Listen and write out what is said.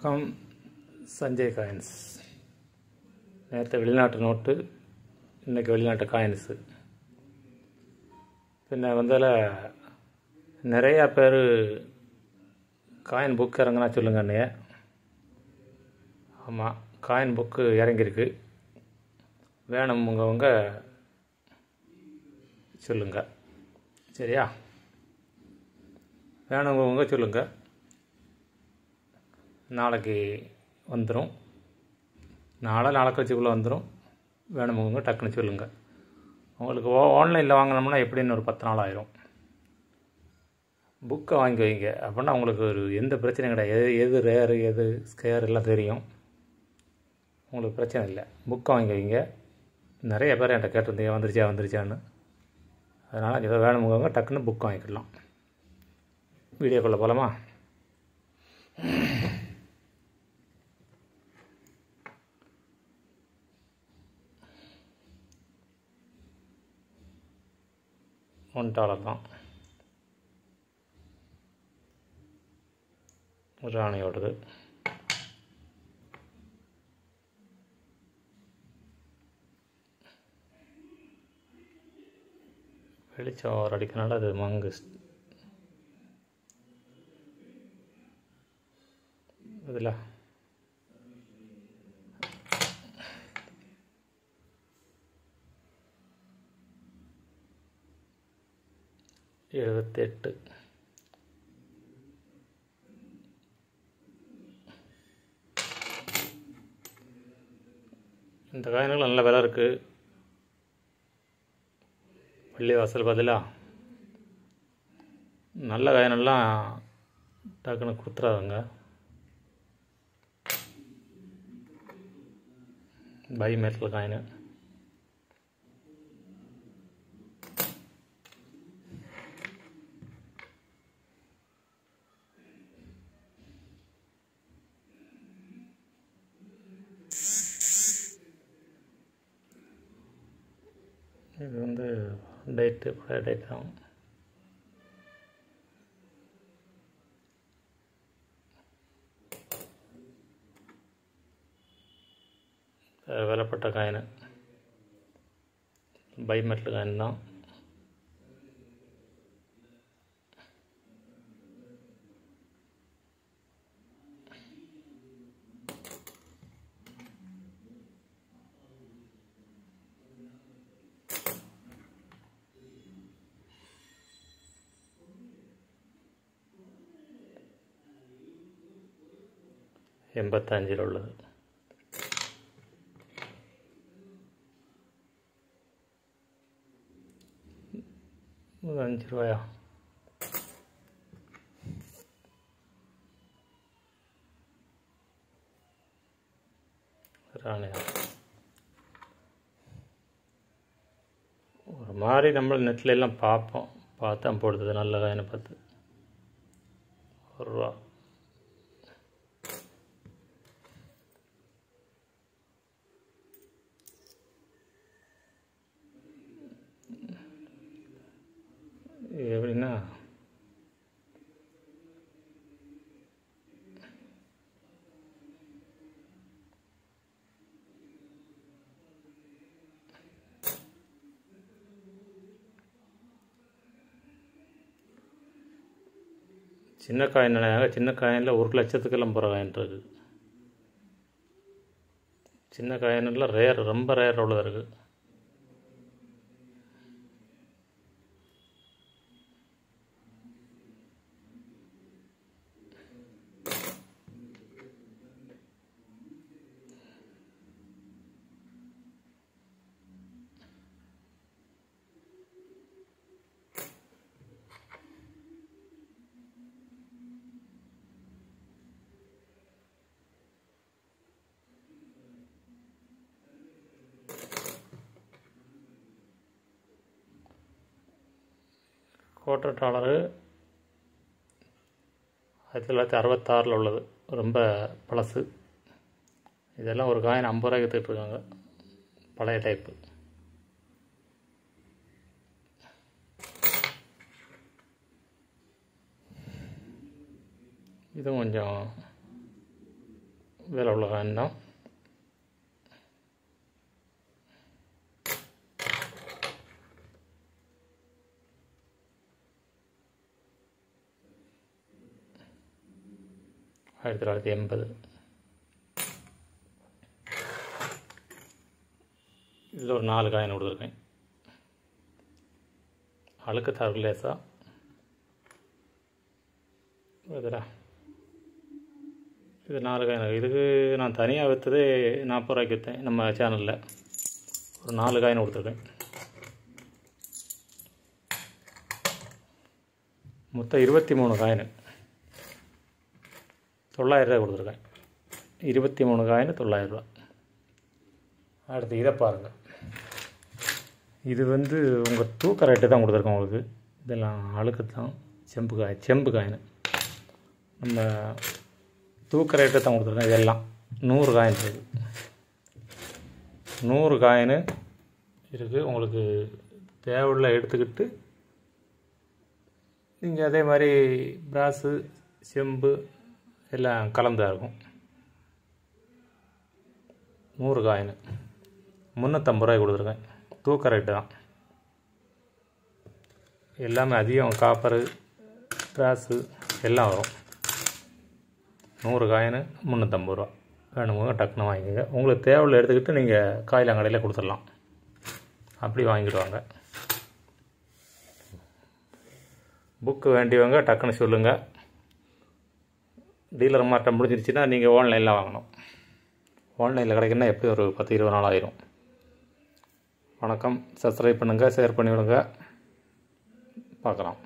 Come Sanjay coins. நேற்று வெளிநாட்டு note, இன்றைக்கி வெளிநாட்டு காயின்ஸு. பின்ன வந்தால் நிறையா பேர் காயின் புக் இறங்கினா சொல்லுங்க அண்ணைய. ஆமாம், காயின் புக்கு இறங்கியிருக்கு. வேணுமுங்கவங்க சொல்லுங்கள், சரியா? வேணுங்கவங்க சொல்லுங்கள். நாளைக்கு வந்துடும், நாளை கழிச்சுக்குள்ளே வந்துடும். வேணுமுங்க டக்குன்னு சொல்லுங்கள். உங்களுக்கு ஆன்லைனில் வாங்கினோம்னா எப்படின்னு ஒரு 10 நாள் ஆயிரும். புக்கை வாங்கி வைங்க, அப்படின்னா உங்களுக்கு ஒரு எந்த பிரச்சனையும் கிடையாது. எது ரேரு எது ஸ்கேர் எல்லாம் தெரியும், உங்களுக்கு பிரச்சனை இல்லை. புக்கை வாங்கி வைங்க. நிறைய பேர் என்கிட்ட கேட்டிருந்தீங்க வந்துருச்சான்னு. அதனால் ஏதோ வேணுமுங்க டக்குன்னு புக் வாங்கிக்கலாம். வீடியோக்குள்ளே போகலாமா? $1 தான், ராணியோடது. வெளிச்சம் ஒரு அடிக்கனால அது மங்கு. இதில் $78. இந்த காயின்கள் நல்ல விலை இருக்குது. பள்ளிவாசல் பதிலாக நல்ல காயினெல்லாம் டக்குன்னு கொடுத்துறாதுங்க. By metal coin. இது வந்து டேட்டு, பழைய டேட் தான். விலைப்பட்ட காயின், பை மெட்டல் காயின் தான். $85 உள்ளது. $5. ராணியா ஒரு மாதிரி நம்ம நெட்டில் எல்லாம் பார்த்தா போடுறது நல்ல காயினை பார்த்து. $1. எப்படின்னா சின்ன காயின் நினைவாங்க. சின்ன காயினில் 1 லட்சத்துக்கெல்லாம் போகிற காயின் இருக்குது. சின்ன காயினில் ரேர், ரொம்ப ரேர் உள்ளதாக இருக்குது. $1/4 1966 உள்ளது, ரொம்ப பழசு. இதெல்லாம் ஒரு காயின் $50 விற்றுட்ருக்காங்க, பழைய டைப்பு. இதுவும் கொஞ்சம் விலை உள்ள காயின் தான். ஆயிரத்தி 1980. இதில் ஒரு 4 காயின் கொடுத்துருக்கேன். அழுக்கு தாருக்கு லேசா இதுடா. இது 4 காயின். இதுக்கு நான் தனியாக விற்றதே 40 ரூபாய்க்கு விற்றேன் நம்ம சேனலில். ஒரு 4 காயின் கொடுத்துருக்கேன். மொத்தம் 23 காயின் 900 ரூபா கொடுத்துருக்கேன். 23 காயின் 900 ரூபா. அடுத்து இதை பாருங்கள். இது உங்கள் தூக்க ரேட்டு தான் கொடுத்துருக்கோம் உங்களுக்கு. இதெல்லாம் அழுக்கு தான். செம்பு காயின் நம்ம தூக்க ரேட்டு தான் கொடுத்துருக்கோம். இதெல்லாம் 100 காயின் இருக்குது. 100 காயின் இருக்குது. உங்களுக்கு தேவையுள்ள எடுத்துக்கிட்டு நீங்கள் அதே மாதிரி பிராஸு செம்பு எல்லாம் கலந்துதான் இருக்கும். 100 காயின் 350 ரூபாய் கொடுத்துருக்கேன். தூக்க ரேட்டு தான். எல்லாமே அதிகம் காப்பரு பிராஸு எல்லாம் வரும். 100 காயின் 350 ரூபா. வேணும்போது டக்குன்னு வாங்கிக்கோங்க. உங்களுக்கு தேவையுள்ள எடுத்துக்கிட்டு நீங்கள் காயிலாங்கடையில் கொடுத்துடலாம். அப்படி வாங்கிடுவாங்க. புக்கு வேண்டியவங்க டக்குன்னு சொல்லுங்கள். டீலர் மாற்றம் முடிஞ்சிருச்சுன்னா நீங்கள் ஆன்லைனில் வாங்கணும். ஆன்லைனில் கிடைக்குன்னா எப்படி ஒரு 10-20 நாள் ஆயிரும். வணக்கம். சப்ஸ்கிரைப் பண்ணுங்கள், ஷேர் பண்ணிவிடுங்க. பார்க்கலாம்.